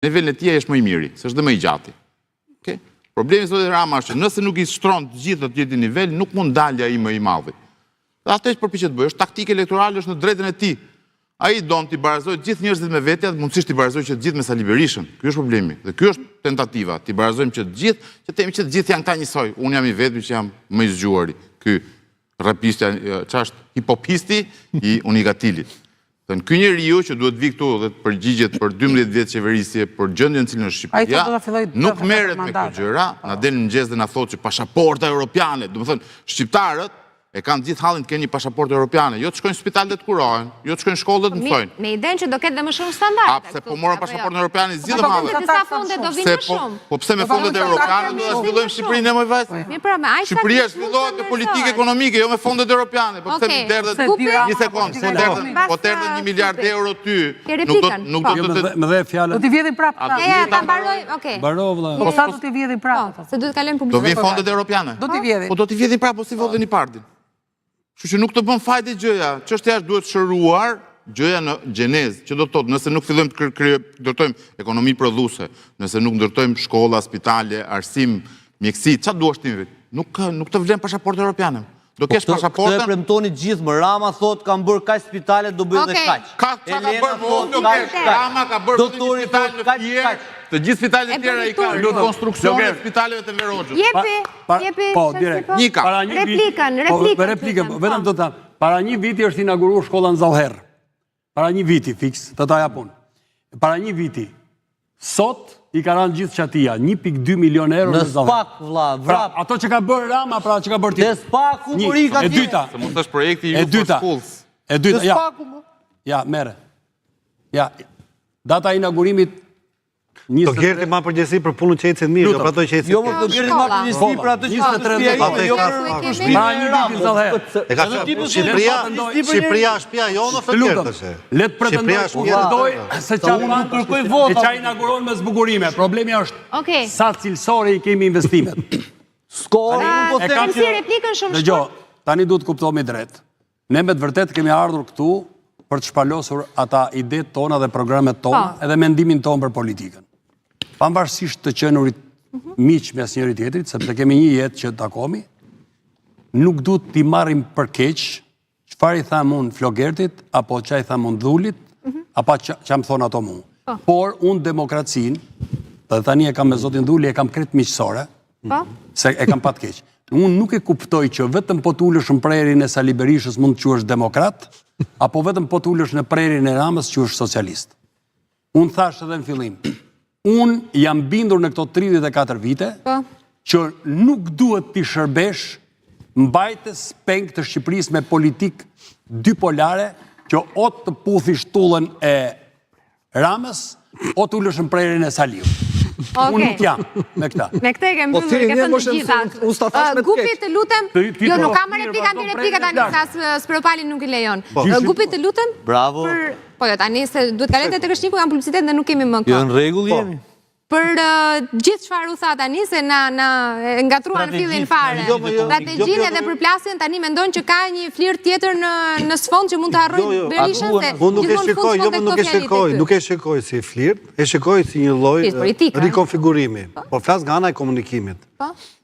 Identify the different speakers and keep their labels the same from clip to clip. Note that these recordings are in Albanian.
Speaker 1: nivelin e tij është më i miri, s'është dhe më i gjati. Okay? Problemi zotë Rama është që nëse nuk i shtron të gjithë të gjithë nivel, nuk mund dalë ai më i madhi. Dhe atë që përpiqet bëj, është taktikë elektorale, është në drejtën e tij. Ai don t'i barazojë gjithë njerëzit me vetja, mundësisht t'i barazojë që të gjithë me Sali Berishën. Ky është problemi. Dhe ky është tentativa, t'i barazojmë që të gjithë, që themi që të gjithë janë këta njësoj. Unë jam i vetmi që jam më i zgjuari. Ky rapistja, ç'është hipopisti i Unikatilit. Thënë, ky njeriu që duhet vi këtu dhe të përgjigjet për 12 vjet qeverisje, për gjendjen në cilën është Shqipëria, nuk merret me këto gjëra, na del në mëngjes dhe na thotë që pasaporta europiane, domethënë shqiptarët e kanë gjithë hallin të kenë një pasaportë europiane, jo të shkojnë në spital dhe të kurohen, jo të shkojnë në shkollë dhe të mësojnë.
Speaker 2: Me idenë që do ketë dhe më shumë standarde.
Speaker 1: Pse po morën pasaportën europiane zgjidhëm hallin.
Speaker 2: Se disa fonde do vinë më shumë.
Speaker 1: Po pse me fondet europiane do ta zhvillojmë Shqipërinë më vajzë? Shqipëria zhvillohet me politikë ekonomike, jo me fondet europiane. Po pse derdhet një sekondë, po derdhet 1 miliard euro ty. Nuk do të
Speaker 3: më dhe fjalën.
Speaker 4: Do t'i vjedhin prapë.
Speaker 2: Ta mbaroj, okay.
Speaker 3: Mbaro vëlla.
Speaker 4: Po sa do t'i vjedhin prapë?
Speaker 2: Se duhet kalojmë
Speaker 1: do
Speaker 2: publicitet.
Speaker 1: vinë fondet europiane.
Speaker 4: Do t'i vjedhin.
Speaker 1: Po do t'i vjedhin prapë, po si vodhën i pardin. Kështu që nuk të bën fajde gjëja. Çështja është duhet shëruar gjëja në gjenezë, që do të thotë, nëse nuk fillojmë të ndërtojmë ekonomi prodhuese, nëse nuk ndërtojmë shkolla, spitale, arsim, mjeksi, çfarë duash ti? Nuk të vlen pasaportë europiane. Do kesh pasaportën.
Speaker 5: Këtë premtoni gjithë, më Rama thot kanë bërë kaq spitale, do bëjë dhe kaq.
Speaker 1: Ka bërë Rama ka bërë një spital në Fier. Të gjithë spitalet e tjera i kanë në konstruksionin e spitaleve të Verogjës.
Speaker 2: Jepi.
Speaker 3: Po, direkt.
Speaker 2: Replikën.
Speaker 3: Vetëm të them. Para një viti është inauguruar shkolla në Zallher. Para një viti fiks, të ta japun. Para një viti. Sot i ka rënë gjithë çatia, 1.2 milion euro në Zallher.
Speaker 5: Në spak, vlla, vrap.
Speaker 3: Ato që ka bërë Rama, pra që ka bërë ti.
Speaker 5: Në spak, ku mori ka
Speaker 3: E dyta.
Speaker 1: Se mund të është projekti Youth for Schools.
Speaker 3: E dyta, ja, mere. Ja, data inaugurimit
Speaker 6: Do Gerti ma përgjësi për punën që ecin mirë, jo për ato që ecin.
Speaker 5: Jo, do Gerti ma përgjësi për ato që ecin mirë.
Speaker 6: E ka Shqipëria shtëpia jonë ose tjetërse?
Speaker 3: Letë pretendoj se qa inauguron me zbukurime. Problemi është sa cilësore i kemi investimet.
Speaker 2: Replikën shumë shkurt.
Speaker 3: Tani duhet kuptohemi drejt. Ne me të vërtet kemi ardhur këtu për të shpalosur ata idet tona dhe programet tona edhe mendimin tonë për politikën. Pavarësisht të qenurit miq mes njëri tjetrit, sepse kemi një jetë që takomi, nuk duhet t'i marrim për keq çfarë i tham unë Flogertit, apo çfarë i tham unë Dhullit, apo çfarë më thon ato mua. Por unë demokracinë, dhe tani e kam me zotin Dhulli, e kam krejt miqësore, se e kam pat keq. Unë nuk e kuptoj që vetëm po t'ulesh në prerin e Sali Berishës mund të quhesh demokrat, apo vetëm po t'ulesh në prerin e Ramës quhesh socialist. Unë thash edhe në fillim, unë jam bindur në këto 34 vite që nuk duhet t'i shërbesh mbajtës peng të Shqipërisë me politik dypolare që o të puthi shtullën e Ramës o t'ulesh në prerin e Saliu. Unë nuk jam me këta.
Speaker 2: Me këte e kemë mbyllur, ke thënë të gjitha. Gupi të lutem, jo nuk kam replika tani sa Spropali nuk i lejon. Gupi të lutem.
Speaker 5: Bravo.
Speaker 2: Po jo, tani se duhet kalete të këshniku, kam publicitet dhe nuk kemi më kohë.
Speaker 5: Jo në rregull jemi.
Speaker 2: Për gjithë çfarë u tha tani, se na ngatruan fillin fare. Strategjinë dhe përplasjen tani mendon që ka një flirt tjetër në sfond që mund të harrojë Berishën se
Speaker 6: unë nuk e shikoj si flirt, e shikoj si një lloj rikonfigurimi. Po flas nga ana e komunikimit.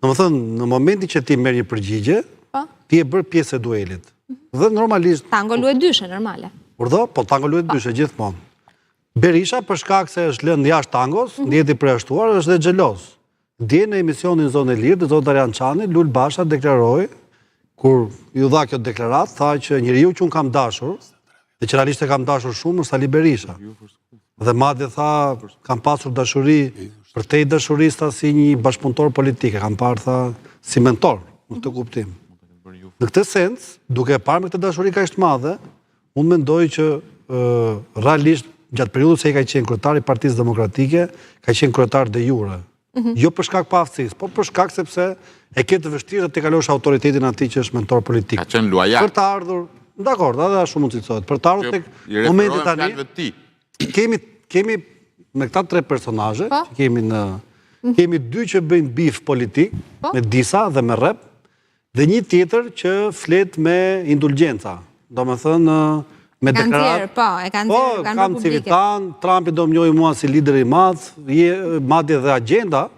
Speaker 6: Domethënë, në momentin që ti merr një përgjigje, ti e bër pjesë e duelit. Dhe normalisht
Speaker 2: tango luhet dyshe normale.
Speaker 6: Urdhë, po tango luhet dyshe gjithmonë. Berisha, për shkak se është lënë jashtë tangos, ndjeti përjashtuar, është dhe xheloz. Dje në emisionin Zonë e Lirë, dhe Zonë Arjan Çani, Lul Basha deklaroi, kur ju dha kjo deklarat, tha që njeriu që unë kam dashur, dhe që realisht e kam dashur shumë, është Sali Berisha. Dhe madje tha, kam pasur dashuri, përtej dashurisë si një bashkëpunëtor politik, kam parë tha si mentor, në këtë kuptim. Në këtë sens, duke parë me këtë dashuri kaq të madhe, unë mendoj që realisht gjatë periudhës se i ka qenë kryetar i Partisë Demokratike, ka qenë kryetar de jure. Jo për shkak pa aftësisë, po për shkak sepse e ke të vështirë të kalosh autoritetin atij që është mentor politik.
Speaker 1: Ka qenë luajal.
Speaker 6: Për të ardhur, dakord, edhe ashtu mund të thotë. Për të ardhur tek momenti tani, kemi me këta 3 personazhe që kemi 2 që bëjnë bif politik me disa dhe me rrep, dhe një tjetër që flet me indulgjenca. Domethënë me
Speaker 2: Kanë
Speaker 6: deklarat.
Speaker 2: tjerë, po, e kanë tjerë, kanë
Speaker 6: kam
Speaker 2: publike.
Speaker 6: civitan, Trumpi do më njohë mua si lider i madh, madje dhe agenda